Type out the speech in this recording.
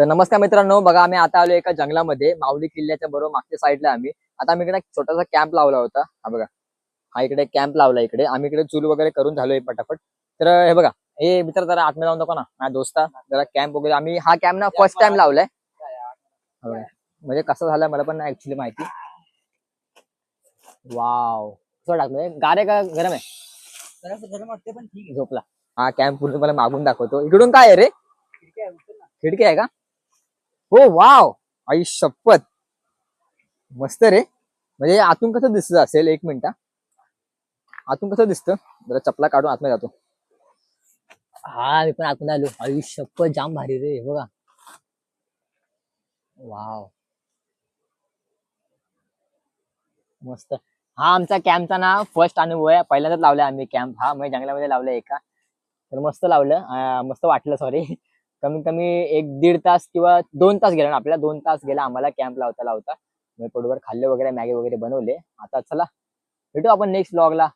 तर नमस्कार मित्रांनो, बघा आम्ही आता आलो एका जंगलामध्ये माऊली किल्ल्याच्या बरोबर मागच्या साईडला आता आम्ही इकडे एक छोटासा कॅम्प लावला होता. हा बघा, हा इकडे कॅम्प लावला. इकडे आम्ही इकडे चूल वगैरे करून झालोय पटापट. तर हे बघा, हे मित्र जरा आतमध्ये जाऊन दाखव ना, माझ्या दोस्ता जरा कॅम्प वगैरे आम्ही हा कॅम्प ना फर्स्ट टाइम लावलाय. हा बघा, म्हणजे कसं झालं मला पण नाही ऍक्च्युली माहिती. वाव, कसं वाटत म्हणजे गारे का गरम आहे? गरम वाटते पण ठीक आहे. झोपला. हा कॅम्प पूर्ण मला मागून दाखवतो. इकडून काय आहे रे? खिडकी आहे का? हो वाव, आई शपथ, मस्त रे. म्हणजे आतून कसं दिसत असेल, एक मिनिट हा. आतून कसं दिसतं, जरा चपला काढून आतमध्ये जातो. हा मी पण आतमध्ये आलो. आई शपथ, जाम भारी रे. हे बघा, वाव, मस्त. हा आमचा कॅम्पचा ना फर्स्ट अनुभव आहे. पहिल्यांदाच लावलाय आम्ही कॅम्प. हा म्हणजे जंगलामध्ये लावलाय एका. तर मस्त लावलं, मस्त वाटलं. सॉरी, कमीत कमी 1-1.5 तास किंवा 2 तास गेला ना, आपल्याला 2 तास गेला आम्हाला कॅम्प लावता लावता. पोटभर खाल्ले वगैरे, मॅगी वगैरे बनवले. आता चला भेटू आपण नेक्स्ट व्लॉगला.